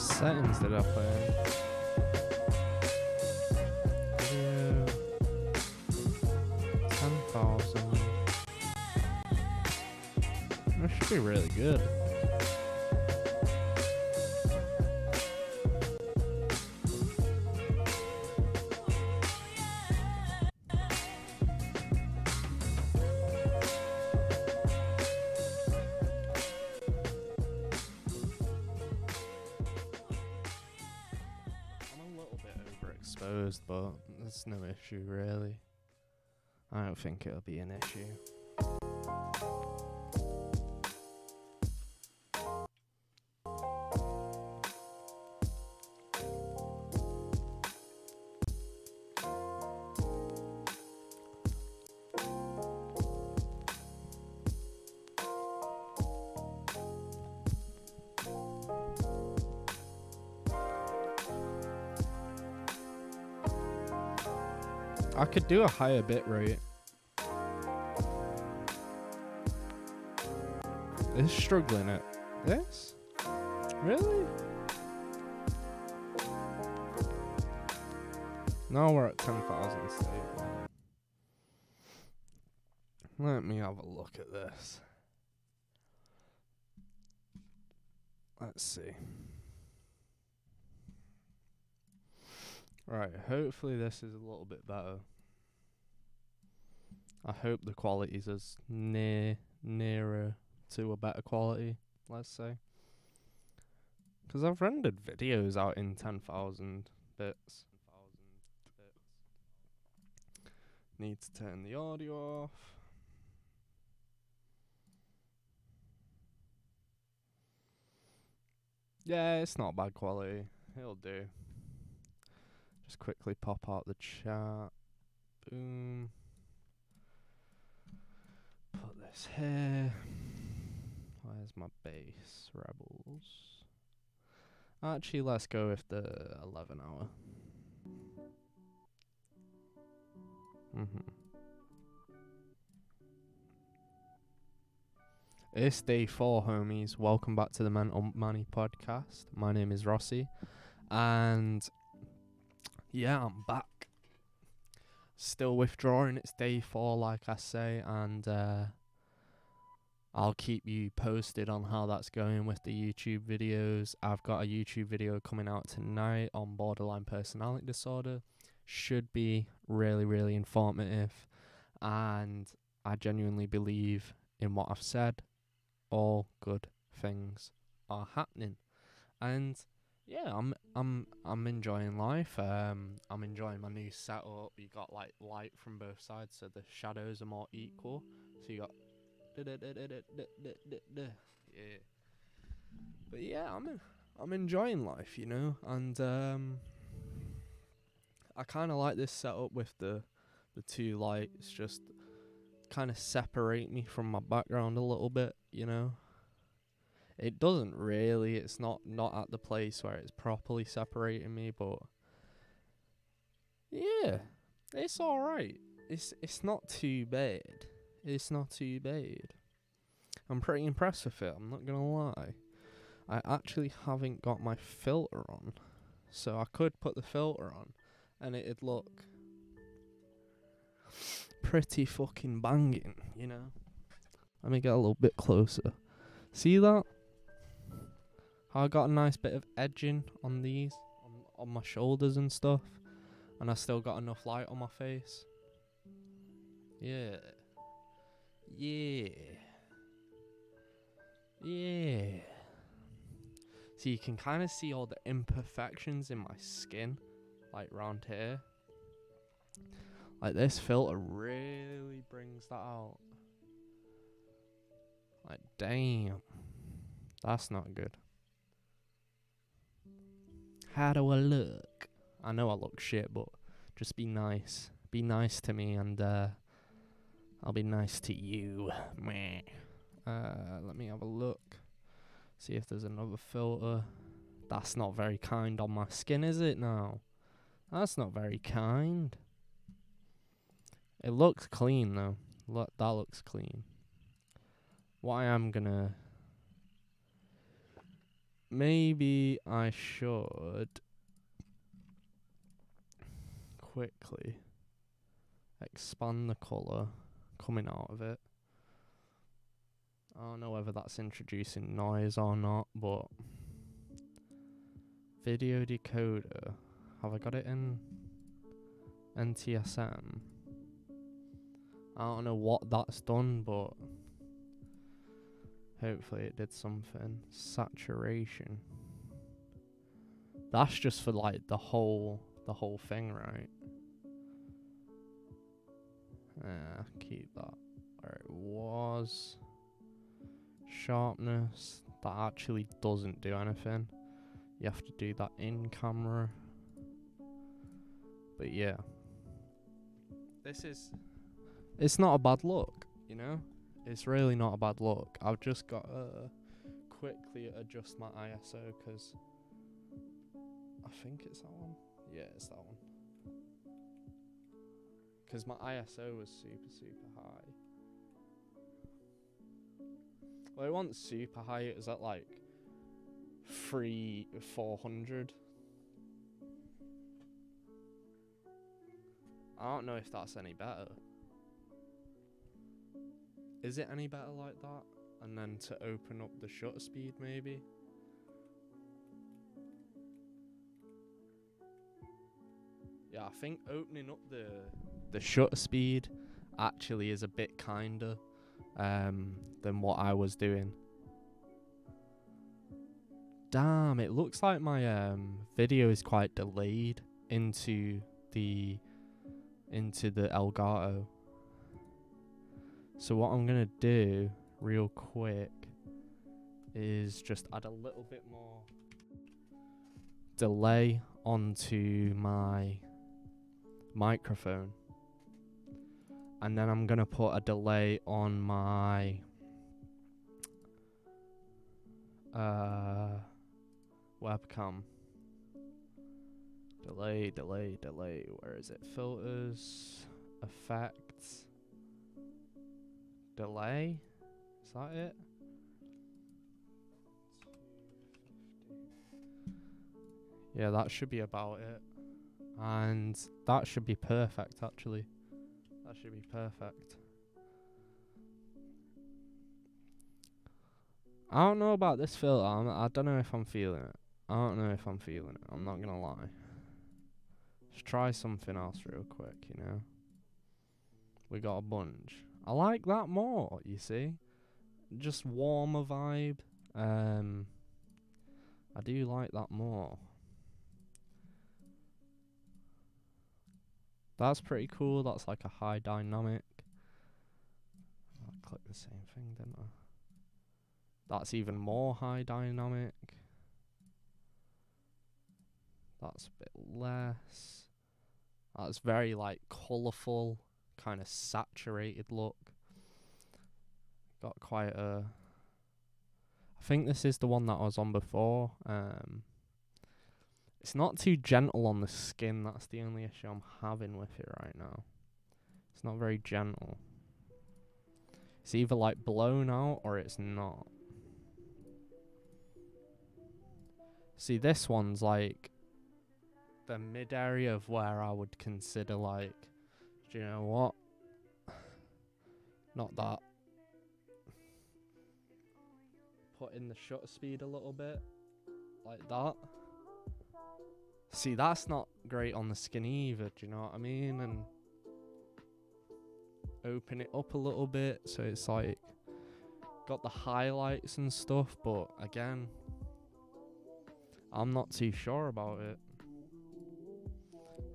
settings did I put in? Video 10,000. That should be really good. Exposed, but there's no issue really. I don't think it'll be an issue. I could do a higher bit rate. It's struggling at this? Really? Now we're at 10,000 stable. Let me have a look at this. Let's see. Right, hopefully this is a little bit better. I hope the quality is as nearer to a better quality, let's say. Because I've rendered videos out in 10,000 bits. Need to turn the audio off. Yeah, it's not bad quality. It'll do. Just quickly pop out the chat. Boom. Put this here. Where's my base? Rebels. Actually, let's go with the 11 hour. It's day 4, homies. Welcome back to the Manny podcast. My name is Rossi. And yeah, I'm back. Still withdrawing. It's day 4, like I say, and I'll keep you posted on how that's going with the YouTube videos. I've got a YouTube video coming out tonight on borderline personality disorder. Should be really, really informative, and I genuinely believe in what I've said. All good things are happening, and yeah, I'm enjoying life. I'm enjoying my new setup. You got like light from both sides, so the shadows are more equal. So you got yeah. But yeah, I'm enjoying life, you know, and I kind of like this setup with the two lights, just kind of separate me from my background a little bit, you know. It doesn't really. It's not at the place where it's properly separating me, but yeah, it's all right. It's not too bad. It's not too bad. I'm pretty impressed with it. I'm not gonna lie. I actually haven't got my filter on, so I could put the filter on, and it'd look pretty fucking banging, you know. Let me get a little bit closer. See that? I got a nice bit of edging on these, on my shoulders and stuff, and I still got enough light on my face. Yeah. Yeah. Yeah. So you can kind of see all the imperfections in my skin, like round here. Like this filter really brings that out. Like damn. That's not good. How do I look? I know I look shit, but just be nice. Be nice to me, and I'll be nice to you. Meh. Let me have a look. See if there's another filter. That's not very kind on my skin, is it now? That's not very kind. It looks clean, though. Look, that looks clean. What I am gonna maybe I should quickly expand the colour coming out of it. I don't know whether that's introducing noise or not, but video decoder. Have I got it in NTSM? I don't know what that's done, but hopefully it did something. Saturation. That's just for like the whole thing, right? Keep that where it was. Sharpness. That actually doesn't do anything. You have to do that in camera. But yeah. It's not a bad look, you know? It's really not a bad look. I've just got to quickly adjust my ISO because I think it's that one. Yeah, it's that one. Because my ISO was super high. Well, it wasn't super high. It was at like 400. I don't know if that's any better. Is it any better like that? And then to open up the shutter speed, maybe? Yeah, I think opening up the shutter speed actually is a bit kinder than what I was doing. Damn, it looks like my video is quite delayed into the Elgato. So what I'm gonna do real quick is just add a little bit more delay onto my microphone, and then I'm gonna put a delay on my webcam. Delay. Where is it? Filters, effects, delay. Is that it? Yeah, that should be about it. And that should be perfect, actually. That should be perfect. I don't know about this filter. I don't know if I'm feeling it. I'm not gonna lie. Let's try something else real quick, you know. We got a bunch. I like that more, you see. Just warmer vibe. I do like that more. That's pretty cool. That's like a high dynamic. I clicked the same thing, didn't I? That's even more high dynamic. That's a bit less. That's very like colourful, kind of saturated look. Got quite a... I think this is the one that I was on before. It's not too gentle on the skin. That's the only issue I'm having with it right now. It's not very gentle. It's either like blown out or it's not. See, this one's like the mid area of where I would consider like, do you know what? Not that. Put in the shutter speed a little bit, like that. See, that's not great on the skin either, do you know what I mean? And open it up a little bit so it's like got the highlights and stuff, but again, I'm not too sure about it.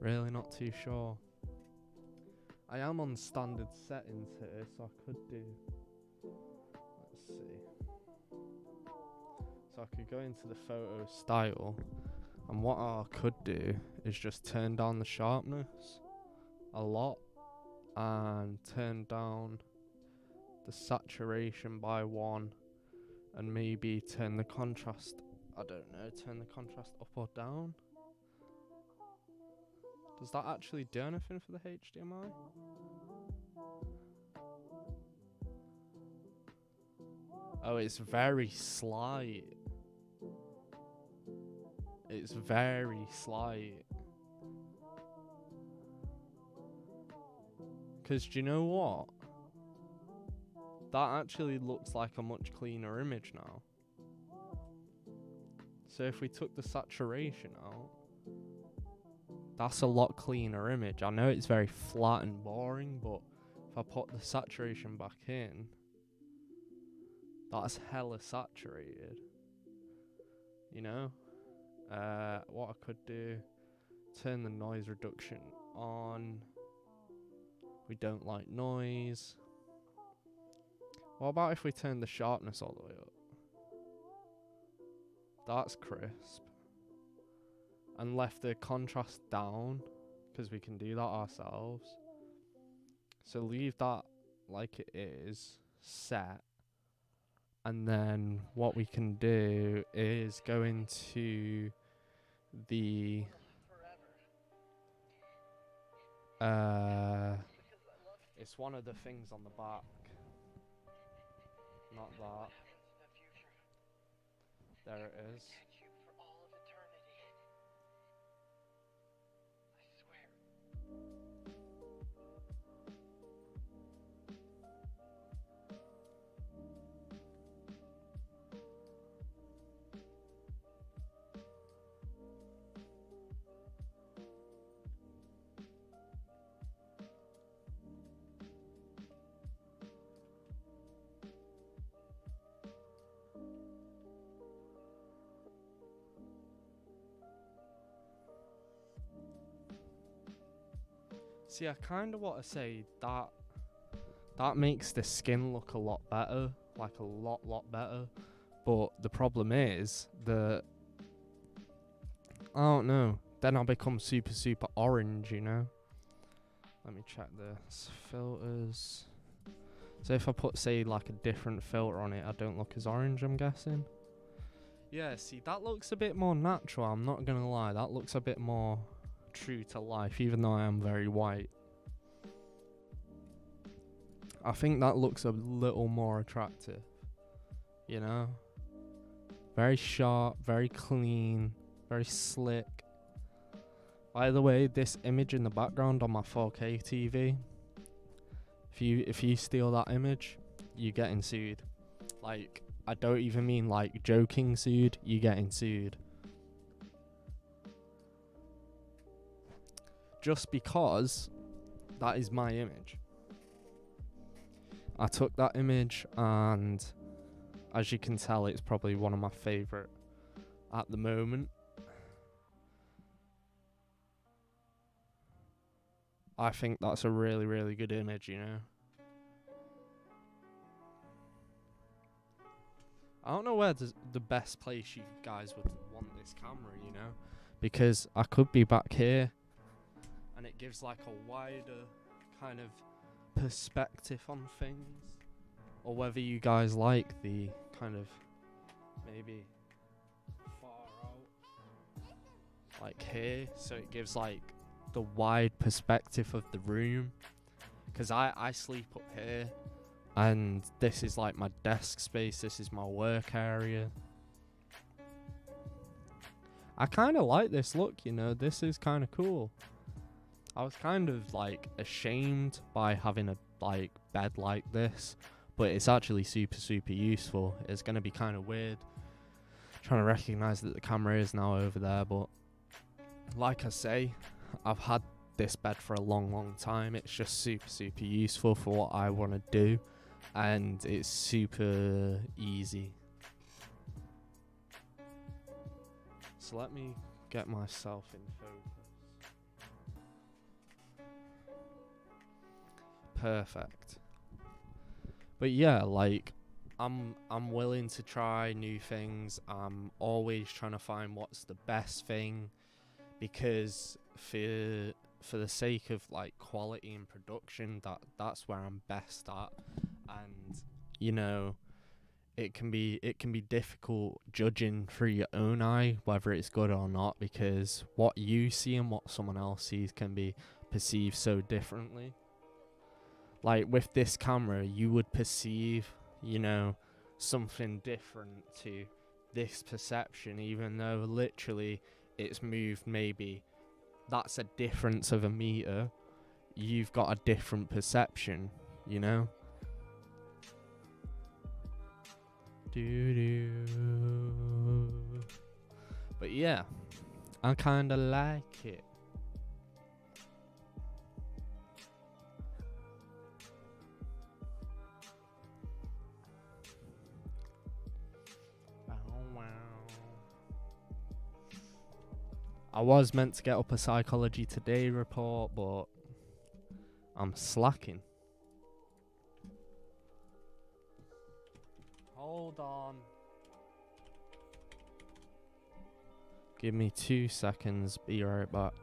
Really not too sure. I am on standard settings here, so I could do... Let's see. So I could go into the photo style, and what I could do is just turn down the sharpness a lot and turn down the saturation by 1 and maybe turn the contrast, I don't know, turn the contrast up or down. Does that actually do anything for the HDMI? Oh, it's very slight. It's very slight. Because do you know what? That actually looks like a much cleaner image now. So if we took the saturation out, that's a lot cleaner image. I know it's very flat and boring, but if I put the saturation back in, that's hella saturated. You know? What I could do, turn the noise reduction on. We don't like noise. What about if we turn the sharpness all the way up? That's crisp. And left the contrast down, because we can do that ourselves. So leave that like it is, set. And then what we can do is go into the it's one of the things on the back. Not that. There it is. See, I kind of want to say that makes the skin look a lot better, like a lot better. But the problem is that, I don't know, then I become super orange, you know? Let me check this. Filters. So if I put, say, like a different filter on it, I don't look as orange, I'm guessing. Yeah, see, that looks a bit more natural, I'm not gonna lie. That looks a bit more true to life, even though I am very white. I think that looks a little more attractive, you know? Very sharp, very clean, very slick. By the way, this image in the background on my 4K TV, if you steal that image, you're getting sued. Like, I don't even mean like joking sued, you're getting sued. Just because that is my image. I took that image, and as you can tell, it's probably one of my favourite at the moment. I think that's a really good image, you know. I don't know where the best place you guys would want this camera, you know, because I could be back here and it gives like a wider kind of perspective on things, or whether you guys like the kind of maybe far out like here, so it gives like the wide perspective of the room, because I sleep up here and this is like my desk space, this is my work area. I kind of like this look, you know, this is kind of cool. I was kind of like ashamed by having a like bed like this, but it's actually super useful. It's going to be kind of weird trying to recognize that the camera is now over there, but like I say, I've had this bed for a long time. It's just super useful for what I want to do, and it's super easy. So let me get myself in focus. Perfect. But yeah, like I'm willing to try new things. I'm always trying to find what's the best thing, because for the sake of like quality and production, that's where I'm best at. And you know, it can be difficult judging through your own eye whether it's good or not, because what you see and what someone else sees can be perceived so differently. Like with this camera, you would perceive, you know, something different to this perception, even though literally it's moved maybe, that's a difference of a meter, you've got a different perception, you know? But yeah, I kinda like it. I was meant to get up a Psychology Today report, but I'm slacking. Hold on. Give me 2 seconds, be right back.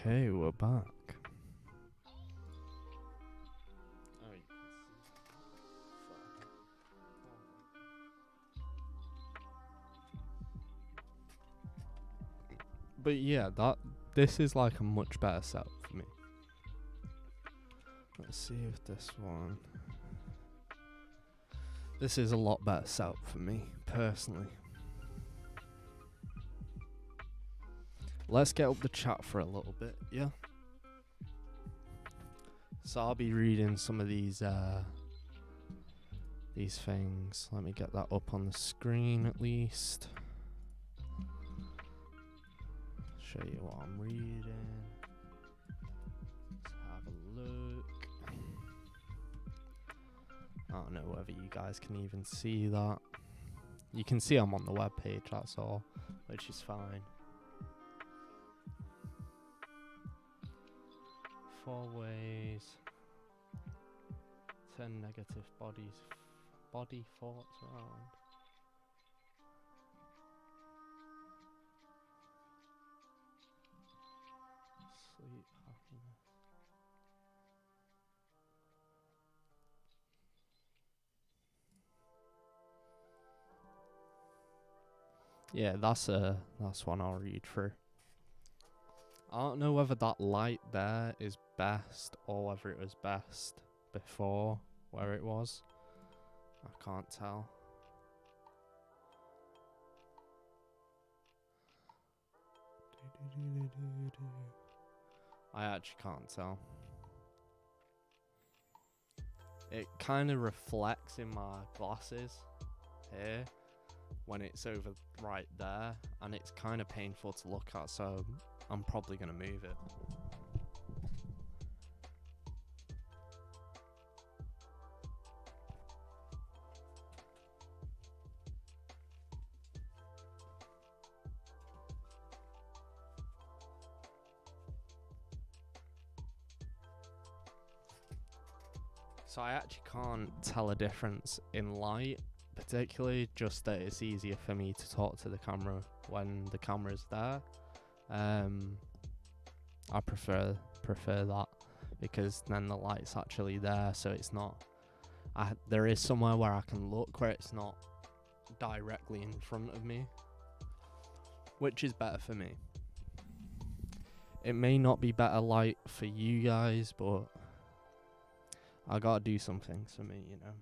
Okay, we're back. But yeah, this is like a much better setup for me. Let's see if this one. This is a lot better setup for me, personally. Let's get up the chat for a little bit, yeah? So I'll be reading some of these things. Let me get that up on the screen at least. Show you what I'm reading. Let's have a look. I don't know whether you guys can even see that. You can see I'm on the webpage, that's all, which is fine. 4 ways. 10 negative body thoughts around. Sleep, happiness. Yeah, that's one I'll read through. I don't know whether that light there is best or whether it was best before where it was. I can't tell. I actually can't tell. It kind of reflects in my glasses here when it's over right there, and it's kind of painful to look at, so I'm probably going to move it. So I actually can't tell a difference in light, particularly, just that it's easier for me to talk to the camera when the camera's there. I I prefer that, because then the light's actually there, so it's not, there is somewhere where I can look where it's not directly in front of me, which is better for me. It may not be better light for you guys, but I gotta do some things for me, you know.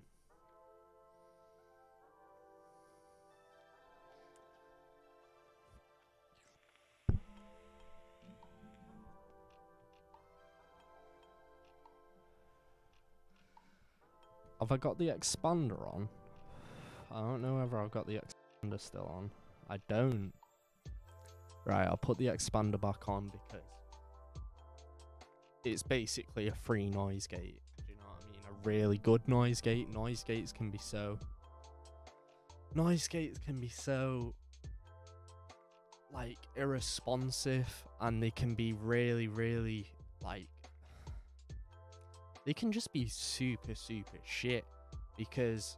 Have I got the expander on? I don't know whether I've got the expander still on. I don't. Right, I'll put the expander back on because it's basically a free noise gate. Do you know what I mean? A really good noise gate. Noise gates can be so like irresponsive, and they can be really, really like, they can just be super shit, because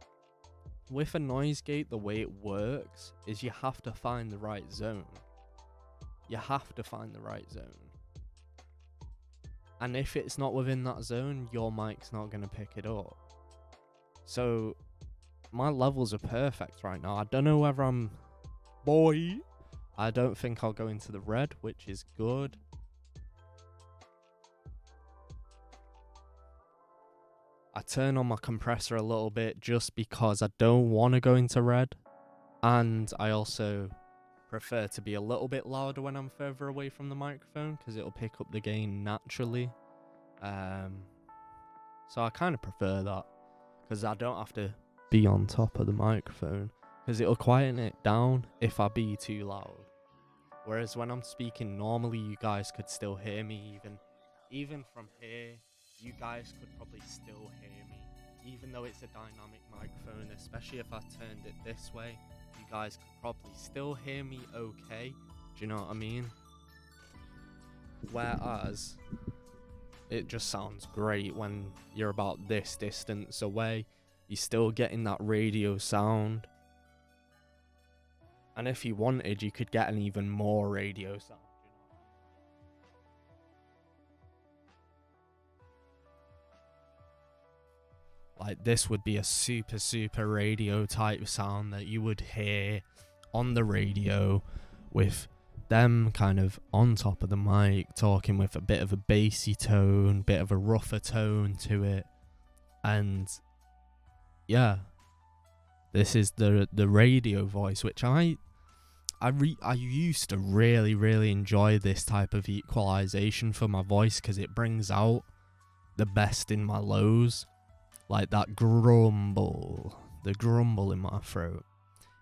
with a noise gate, the way it works is you have to find the right zone. You have to find the right zone. And if it's not within that zone, your mic's not going to pick it up. So my levels are perfect right now. I don't know whether I'm... I don't think I'll go into the red, which is good. I turn on my compressor a little bit just because I don't want to go into red. And I also prefer to be a little bit louder when I'm further away from the microphone, because it'll pick up the gain naturally. So I kind of prefer that, because I don't have to be on top of the microphone, because it'll quieten it down if I be too loud. Whereas when I'm speaking normally, you guys could still hear me, even from here. You guys could probably still hear me, even though it's a dynamic microphone, especially if I turned it this way. You guys could probably still hear me okay. Do you know what I mean? Whereas it just sounds great when you're about this distance away. You're still getting that radio sound. And if you wanted, you could get an even more radio sound. Like, this would be a super radio type sound that you would hear on the radio, with them kind of on top of the mic, talking with a bit of a bassy tone, bit of a rougher tone to it. And yeah, this is the radio voice, which I used to really enjoy this type of equalization for my voice, because it brings out the best in my lows. Like that grumble, the grumble in my throat.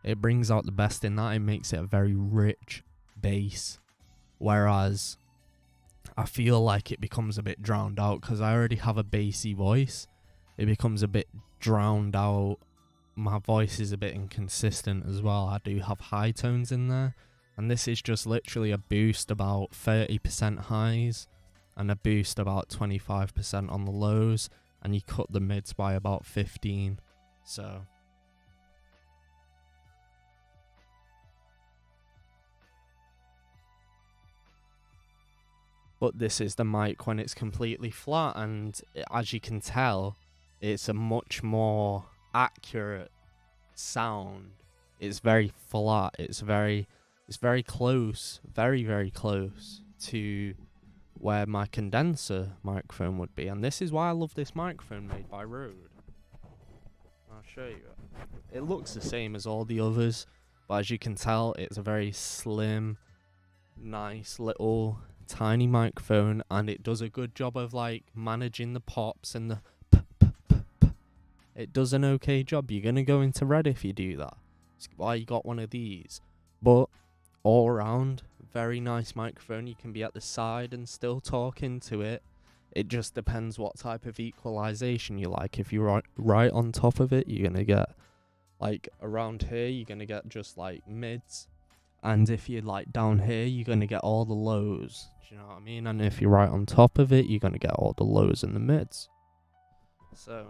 It brings out the best in that. It makes it a very rich bass. Whereas I feel like it becomes a bit drowned out, because I already have a bassy voice. It becomes a bit drowned out. My voice is a bit inconsistent as well. I do have high tones in there. And this is just literally a boost about 30% highs and a boost about 25% on the lows. And you cut the mids by about 15, so. But this is the mic when it's completely flat, and as you can tell, it's a much more accurate sound. It's very flat, it's very close, very close to where my condenser microphone would be. And this is why I love this microphone made by Rode. I'll show you it. It looks the same as all the others, but as you can tell, it's a very slim, nice little tiny microphone, and it does a good job of like managing the pops and the It does an okay job. You're gonna go into red if you do that. That's why you got one of these. But all around, very nice microphone. You can be at the side and still talk into it. It just depends what type of equalization you like. If you're right on top of it, you're gonna get like around here, you're gonna get just like mids. And if you're like down here, you're gonna get all the lows. Do you know what I mean? And if you're right on top of it, you're gonna get all the lows and the mids. So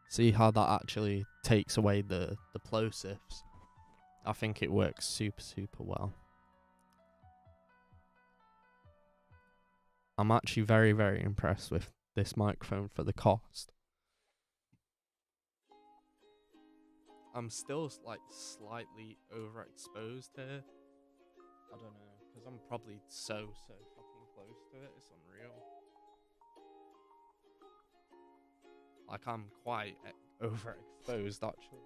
see how that actually takes away the plosives. I think it works super well. I'm actually very, very impressed with this microphone for the cost. I'm still like slightly overexposed here. I don't know, because I'm probably so fucking close to it. It's unreal. Like, I'm quite overexposed actually.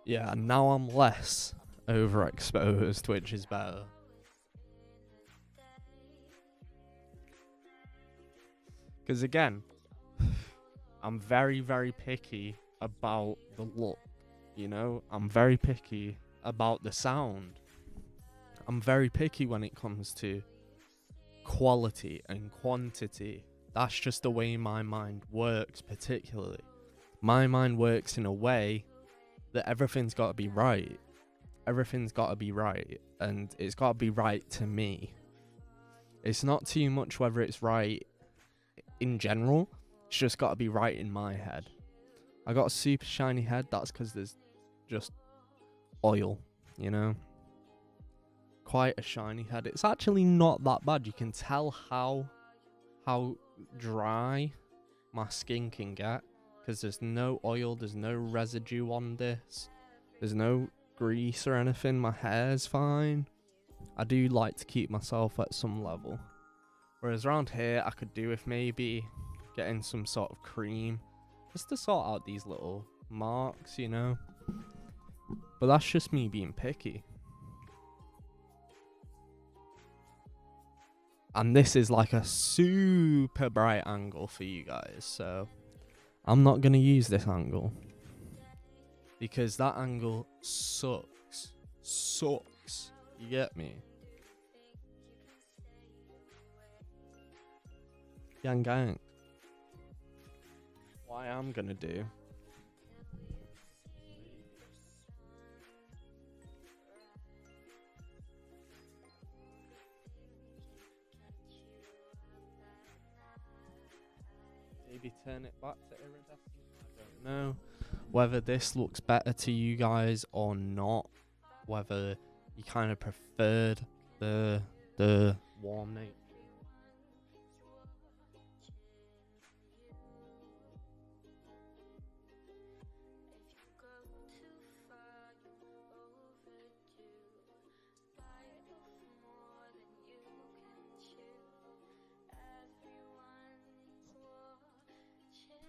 Yeah, now I'm less overexposed, which is better. Because again, I'm very, very picky about the look, you know? I'm very picky about the sound. I'm very picky when it comes to quality and quantity. That's just the way my mind works, particularly. My mind works in a way that everything's got to be right. Everything's got to be right, and it's got to be right to me. It's not too much whether it's right in general. It's just got to be right in my head. I got a super shiny head. That's because there's just oil, you know? Quite a shiny head. It's actually not that bad. You can tell how dry my skin can get, because there's no oil, there's no residue on this, there's no grease or anything. My hair's fine. I do like to keep myself at some level, whereas around here I could do with maybe getting some sort of cream just to sort out these little marks, you know. But that's just me being picky. And this is like a super bright angle for you guys, so I'm not going to use this angle, because that angle sucks. Sucks. You get me? Gang gang. What I am going to do... maybe turn it back to iridescent. I don't know whether this looks better to you guys or not. Whether you kind of preferred the warm nature.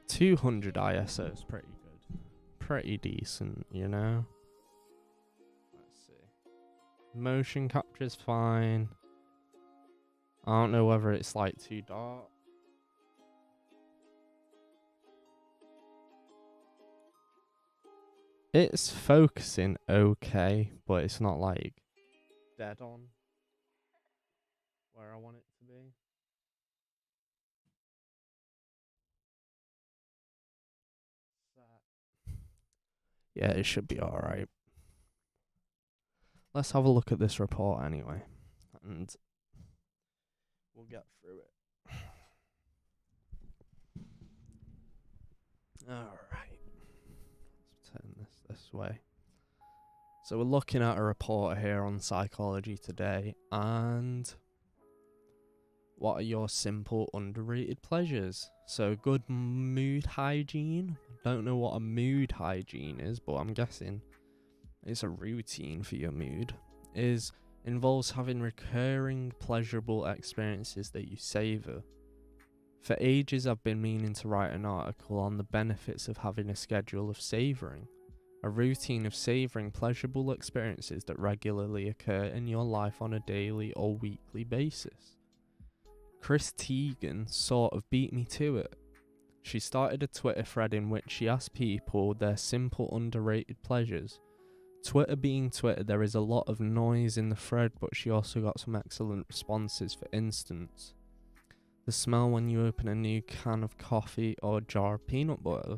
.200 ISO is pretty good. Pretty decent, you know? Let's see. Motion capture's fine. I don't know whether it's like too dark. It's focusing okay, but it's not like dead on where I want it to be. Yeah, it should be alright. Let's have a look at this report anyway, and we'll get through it. Alright. Let's turn this way. So we're looking at a report here on Psychology Today, and what are your simple underrated pleasures? So good mood hygiene. Don't know what a mood hygiene is, but I'm guessing it's a routine for your mood. Involves having recurring pleasurable experiences that you savor. For ages I've been meaning to write an article on the benefits of having a schedule of savoring. A routine of savoring pleasurable experiences that regularly occur in your life on a daily or weekly basis. Chris Teigen sort of beat me to it. She started a Twitter thread in which she asked people their simple underrated pleasures. Twitter being Twitter, there is a lot of noise in the thread, but she also got some excellent responses. For instance, the smell when you open a new can of coffee or a jar of peanut butter.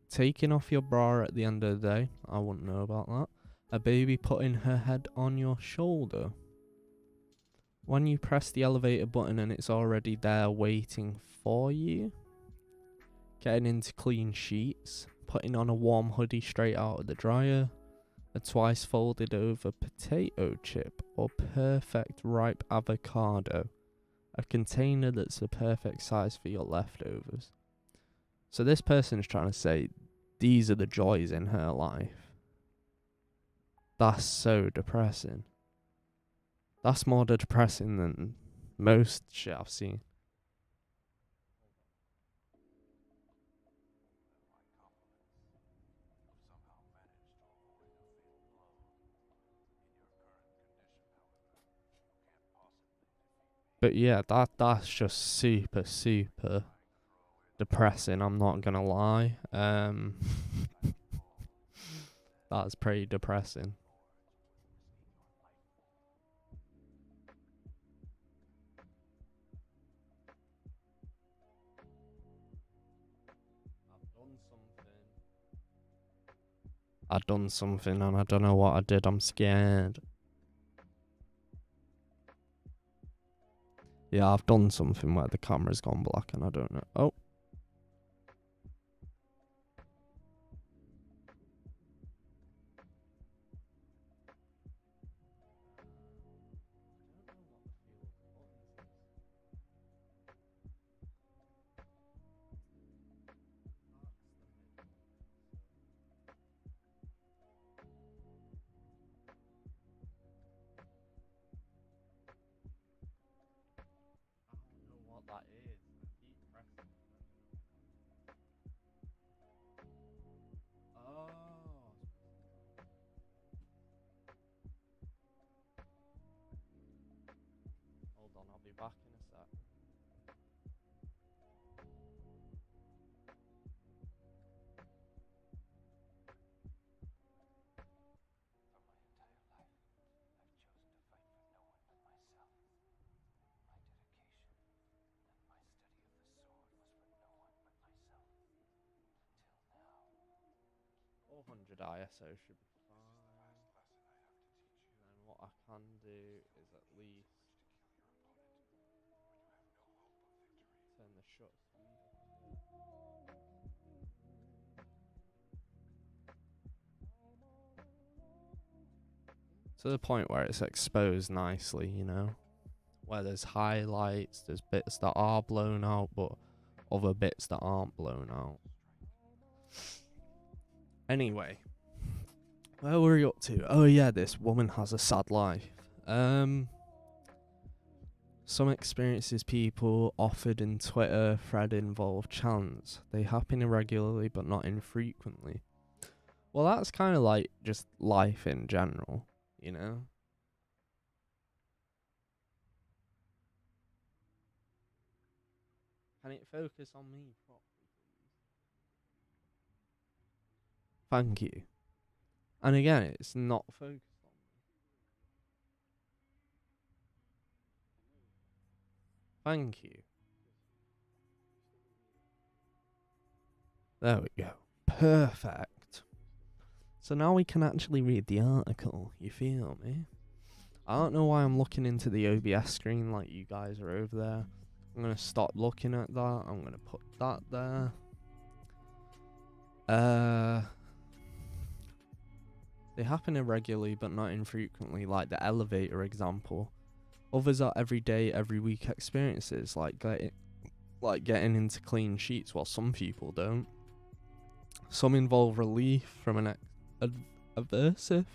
Taking off your bra at the end of the day. I wouldn't know about that. A baby putting her head on your shoulder. when you press the elevator button and it's already there waiting for you, getting into clean sheets, putting on a warm hoodie straight out of the dryer, a twice folded over potato chip or perfect ripe avocado, a container that's the perfect size for your leftovers. So this person's trying to say these are the joys in her life. That's so depressing. That's more depressing than most shit I've seen. But yeah, that's just super depressing, I'm not gonna lie. That's pretty depressing. I've done something and I don't know what I did, I'm scared. Yeah, I've done something where the camera's gone black and I don't know. Oh. What that is. Keep pressing. Oh. Hold on, I'll be back in a sec. For 400 ISO should be fine. And then what I can do is at least turn the shut speed up a bit. To the point where it's exposed nicely, you know? Where there's highlights, there's bits that are blown out, but other bits that aren't blown out. Anyway, where were we up to? Oh yeah, this woman has a sad life. Some experiences people offered in Twitter thread involve chants. They happen irregularly but not infrequently. Well, that's kind of like just life in general, you know? Can it focus on me properly, please? Thank you. And again, it's not focused on me. Thank you. There we go. Perfect. So now we can actually read the article, you feel me? I don't know why I'm looking into the OBS screen like you guys are over there. I'm going to stop looking at that. I'm going to put that there. They happen irregularly but not infrequently, like the elevator example. Others are everyday, every week experiences, like getting into clean sheets, while some people don't. Some involve relief from an aversive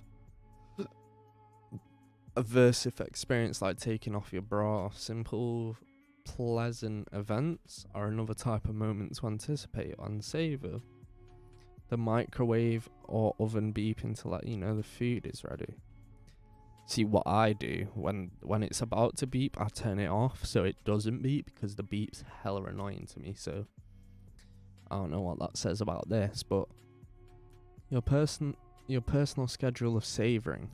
experience like taking off your bra. Simple, pleasant events are another type of moment to anticipate and savor. The microwave or oven beeping to let you know the food is ready. See, what I do when it's about to beep, I turn it off so it doesn't beep, because the beep's hella annoying to me. So I don't know what that says about this, but your personal schedule of savoring.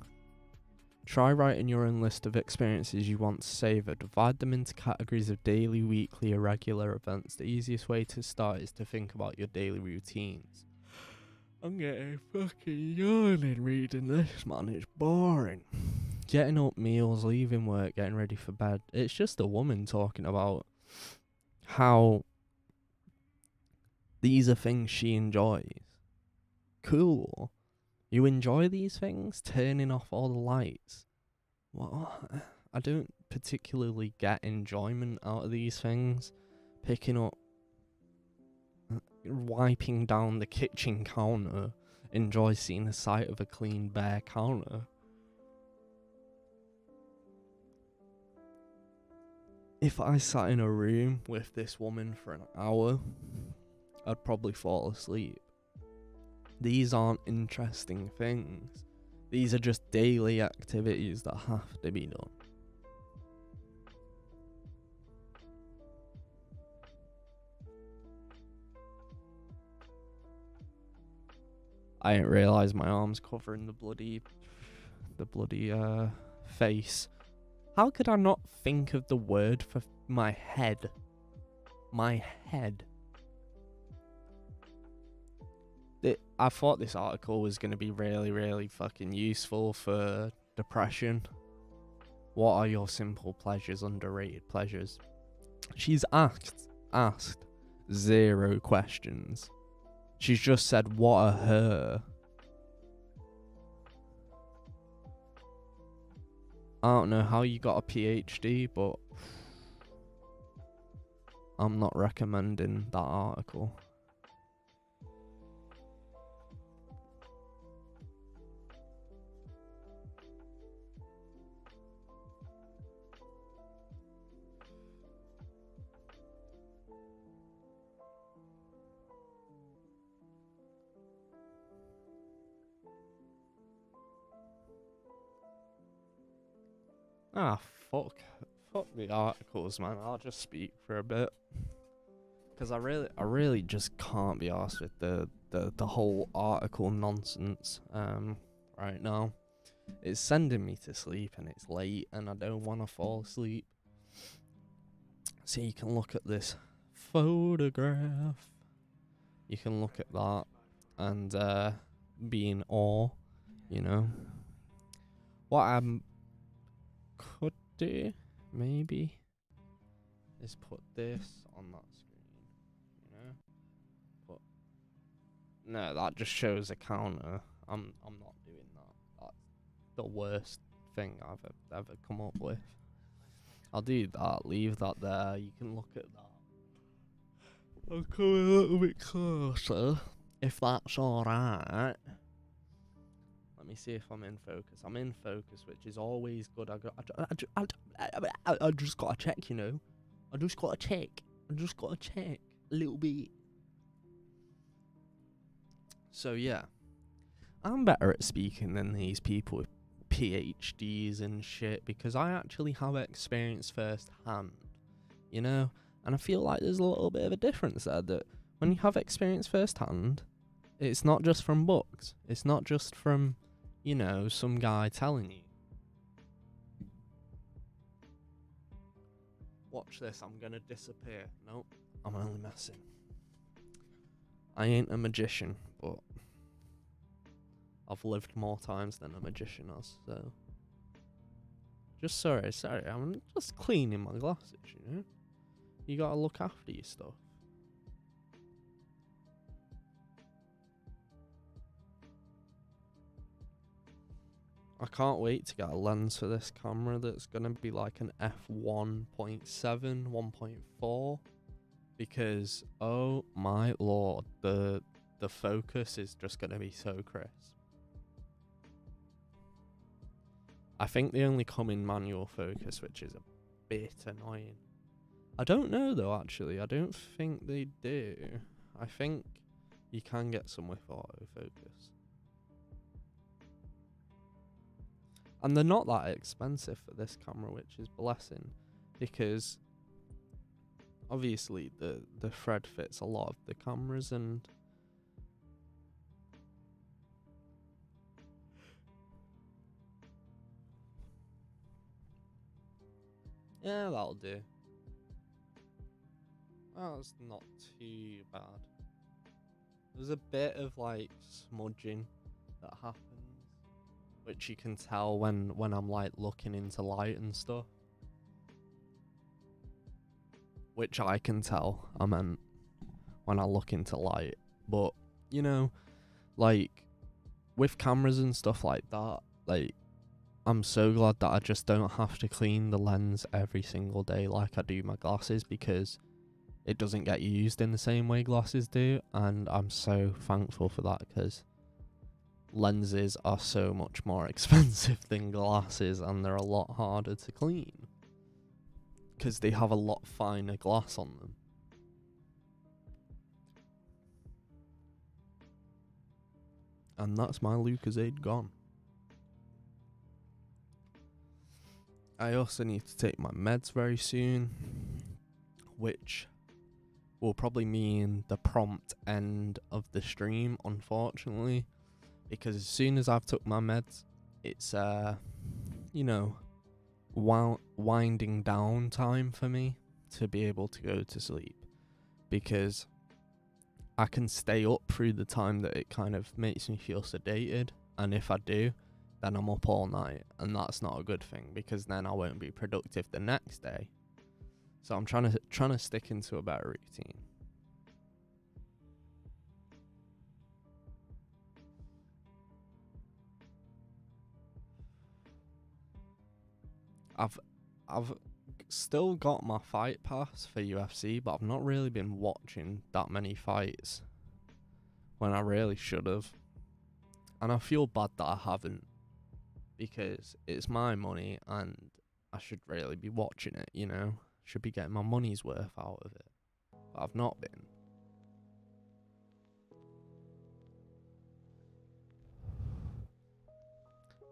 Try writing your own list of experiences you want to savor. Divide them into categories of daily, weekly, irregular events. The easiest way to start is to think about your daily routines. I'm getting fucking yawning reading this, man. It's boring. getting up, meals, leaving work, getting ready for bed. It's just a woman talking about how these are things she enjoys. Cool. You enjoy these things? Turning off all the lights. What? I don't particularly get enjoyment out of these things. Picking up, wiping down the kitchen counter. Enjoy seeing the sight of a clean, bare counter. If I sat in a room with this woman for an hour, I'd probably fall asleep. These aren't interesting things. These are just daily activities that have to be done. I didn't realise my arm's covering the bloody face. How could I not think of the word for my head? My head. I thought this article was going to be really, really fucking useful for depression. What are your simple pleasures, underrated pleasures? She's asked 0 questions. She's just said, what are her? I don't know how you got a PhD, but I'm not recommending that article. Fuck the articles, man. I'll just speak for a bit, because I really just can't be arsed with the whole article nonsense right now. It's sending me to sleep, and it's late, and I don't want to fall asleep. So you can look at this photograph. You can look at that and be in awe, you know. What I could do, maybe, is put this on that screen, you know. But no, that just shows a counter. I'm not doing that. That's the worst thing I've ever come up with. I'll do that. Leave that there. You can look at that. I'll come a little bit closer, if that's alright. Let me see if I'm in focus. I'm in focus, which is always good. I just gotta check, you know. I just gotta check a little bit. So yeah, I'm better at speaking than these people with PhDs and shit, because I actually have experience firsthand, you know. And I feel like there's a little bit of a difference there, that when you have experience firsthand, it's not just from books. It's not just from, you know, some guy telling you. Watch this, I'm gonna disappear. Nope, I'm only messing. I ain't a magician, but I've lived more times than a magician has, so. Just sorry, I'm just cleaning my glasses, you know? You gotta look after your stuff. I can't wait to get a lens for this camera that's gonna be like an f1.7, 1.4, because oh my lord, the focus is just gonna be so crisp. I think they only come in manual focus, which is a bit annoying. I don't know though, actually. I don't think they do. I think you can get some with autofocus. And they're not that expensive for this camera, which is blessing, because obviously the thread fits a lot of the cameras, and yeah, that'll do. That's not too bad. There's a bit of like smudging that happens which you can tell when I'm like looking into light and stuff. Which I can tell, I meant, when I look into light. But, you know, like, with cameras and stuff like that, like, I'm so glad that I just don't have to clean the lens every single day like I do my glasses, because it doesn't get used in the same way glasses do, and I'm so thankful for that, because lenses are so much more expensive than glasses, and they're a lot harder to clean, because they have a lot finer glass on them. And that's my Lucozade gone. I also need to take my meds very soon, which will probably mean the prompt end of the stream, unfortunately, because as soon as I've took my meds, it's you know, winding down time for me to be able to go to sleep, because I can stay up through the time that it kind of makes me feel sedated, and if I do, then I'm up all night, and that's not a good thing, because then I won't be productive the next day. So I'm trying to stick into a better routine. I've still got my fight pass for UFC, but I've not really been watching that many fights when I really should have. And I feel bad that I haven't, because it's my money and I should really be watching it, you know? Should be getting my money's worth out of it. But I've not been.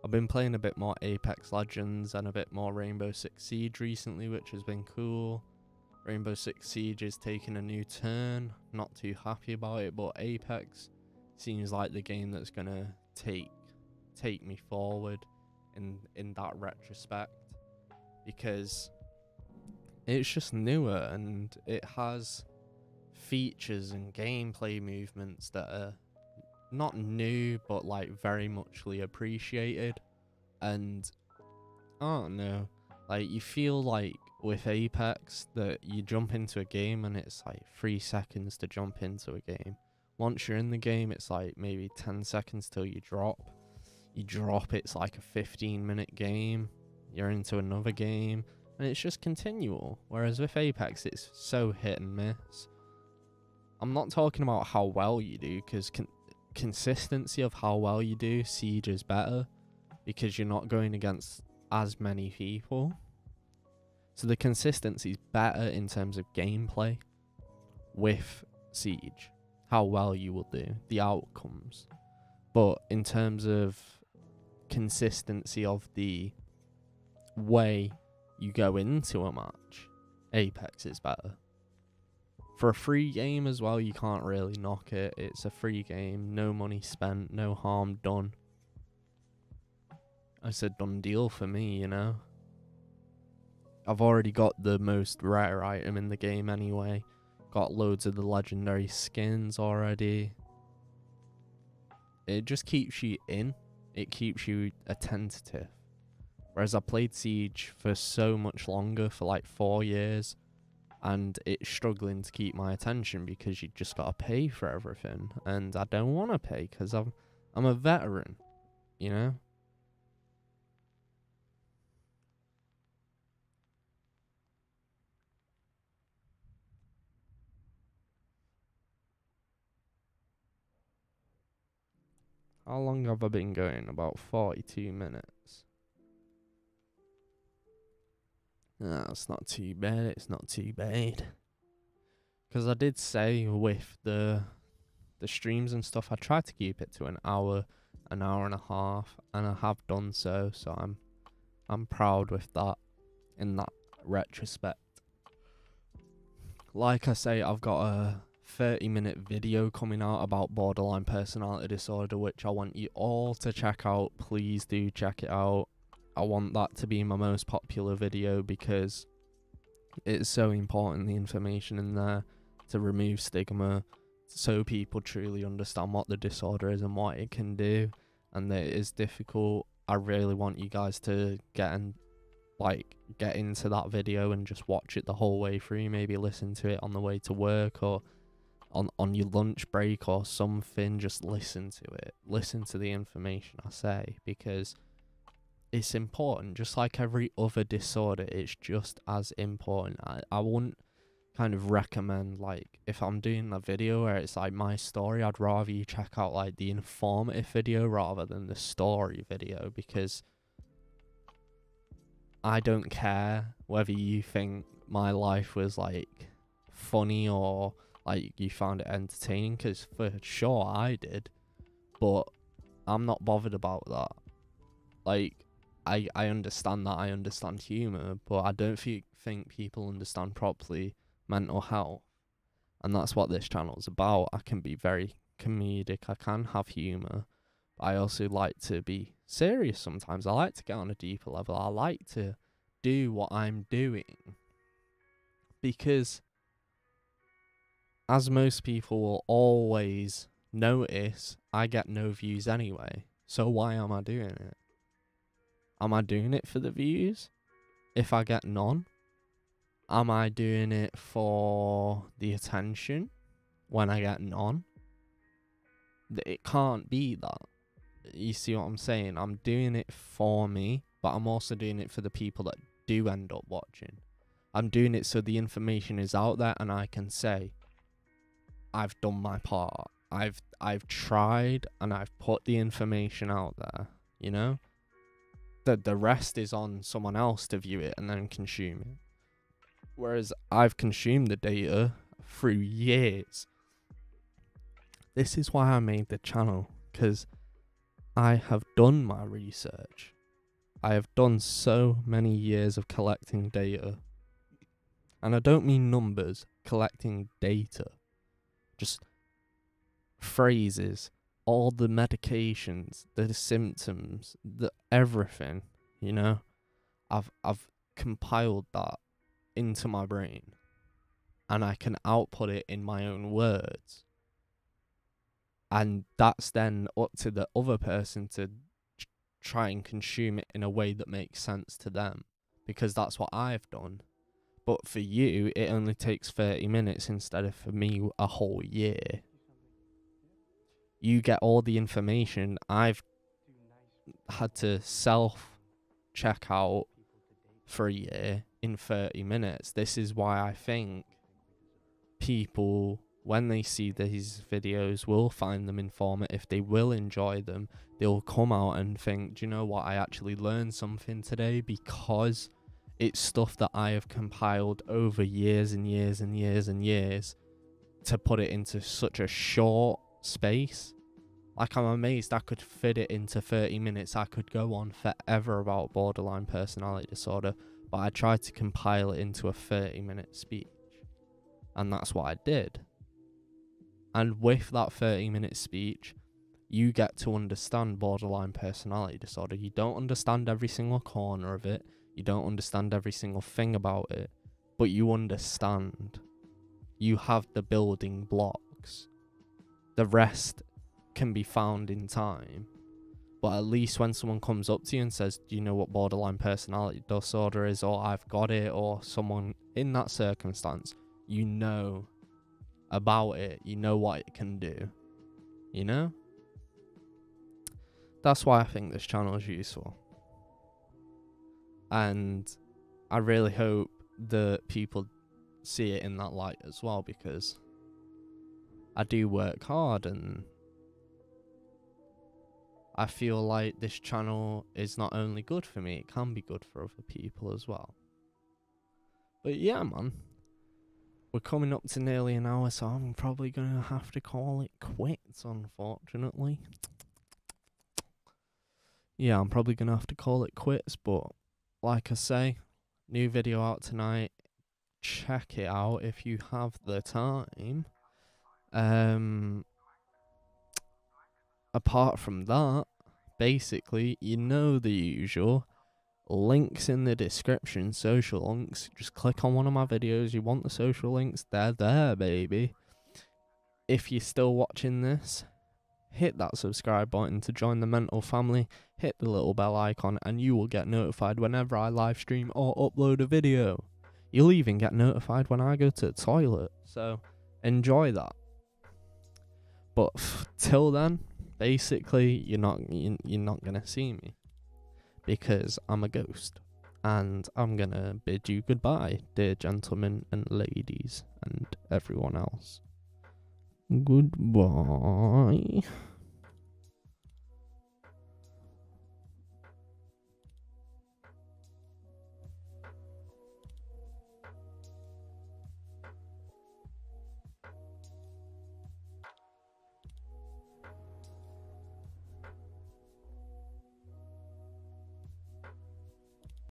I've been playing a bit more Apex Legends and a bit more Rainbow Six Siege recently, which has been cool. Rainbow Six Siege is taking a new turn. Not too happy about it, but Apex seems like the game that's gonna take me forward in that retrospect, because it's just newer and it has features and gameplay movements that are not new, but like very muchly appreciated. And I don't know, like, you feel like with Apex that you jump into a game and it's like 3 seconds to jump into a game. Once you're in the game, it's like maybe 10 seconds till you drop. You drop, it's like a 15-minute game. You're into another game, and it's just continual. Whereas with Apex, it's so hit and miss. I'm not talking about how well you do, because consistency of how well you do, Siege is better, because you're not going against as many people. So the consistency is better in terms of gameplay with Siege, how well you will do, the outcomes. But in terms of consistency of the way you go into a match, Apex is better. For a free game as well, you can't really knock it. It's a free game, no money spent, no harm done. It's a done deal for me, you know. I've already got the most rare item in the game anyway. Got loads of the legendary skins already. It just keeps you in. It keeps you attentive. Whereas I played Siege for so much longer, for like 4 years, and it's struggling to keep my attention because you just gotta pay for everything, and I don't want to pay because I'm a veteran, you know. How long have I been going? About 42 minutes. No, it's not too bad. It's not too bad. Because I did say with the streams and stuff, I tried to keep it to an hour and a half, and I have done so. So I'm proud with that in that retrospect. Like I say, I've got a 30-minute video coming out about borderline personality disorder, which I want you all to check out. Please do check it out. I want that to be my most popular video because it's so important, the information in there, to remove stigma, so people truly understand what the disorder is and what it can do, and that it is difficult I really want you guys to get into that video and just watch it the whole way through. Maybe listen to it on the way to work or on your lunch break or something. Just listen to it. Listen to the information I say, because it's important. Just like every other disorder, it's just as important. I wouldn't kind of recommend, like, if I'm doing a video where it's like my story, I'd rather you check out like the informative video rather than the story video, because I don't care whether you think my life was like funny or like you found it entertaining, because for sure I did, but I'm not bothered about that. Like, I understand that, I understand humour, but I don't think people understand properly mental health, and that's what this channel's about. I can be very comedic, I can have humour, but I also like to be serious sometimes. I like to get on a deeper level. I like to do what I'm doing, because as most people will always notice, I get no views anyway, so why am I doing it? Am I doing it for the views if I get none? Am I doing it for the attention when I get none? It can't be that. You see what I'm saying? I'm doing it for me, but I'm also doing it for the people that do end up watching. I'm doing it so the information is out there and I can say, I've done my part. I've tried and I've put the information out there, you know? The rest is on someone else to view it and then consume it. Whereas I've consumed the data through years. This is why I made the channel, because I have done my research. I have done so many years of collecting data. And I don't mean numbers, collecting data. Just phrases, all the medications, the symptoms, the everything, you know? I've compiled that into my brain, and I can output it in my own words, and that's then up to the other person to try and consume it in a way that makes sense to them, because that's what I've done. But for you, it only takes 30 minutes instead of for me a whole year. You get all the information I've had to self-check out for a year in 30 minutes. This is why I think people, when they see these videos, will find them informative. They will enjoy them. They'll come out and think, do you know what, I actually learned something today, because it's stuff that I have compiled over years and years and years and years to put it into such a short space. Like, I'm amazed I could fit it into 30 minutes. I could go on forever about borderline personality disorder, but I tried to compile it into a 30-minute speech. And that's what I did. And with that 30-minute speech, you get to understand borderline personality disorder. You don't understand every single corner of it. You don't understand every single thing about it. But you understand. You have the building blocks. The rest can be found in time. But at least when someone comes up to you and says, do you know what borderline personality disorder is, or I've got it, or someone in that circumstance, you know about it, you know what it can do, you know? That's why I think this channel is useful. And I really hope that people see it in that light as well, because I do work hard, and I feel like this channel is not only good for me, it can be good for other people as well. But yeah, man, we're coming up to nearly an hour, so I'm probably going to have to call it quits, unfortunately. Yeah, I'm probably going to have to call it quits, but like I say, new video out tonight. Check it out if you have the time. Apart from that, basically, you know the usual. Links in the description, social links. Just click on one of my videos. You want the social links? They're there, baby. If you're still watching this, hit that subscribe button to join the mental family, hit the little bell icon, and you will get notified whenever I live stream or upload a video. You'll even get notified when I go to the toilet, so enjoy that. But till then, basically, you're not gonna see me, because I'm a ghost, and I'm gonna bid you goodbye, dear gentlemen and ladies and everyone else. Goodbye.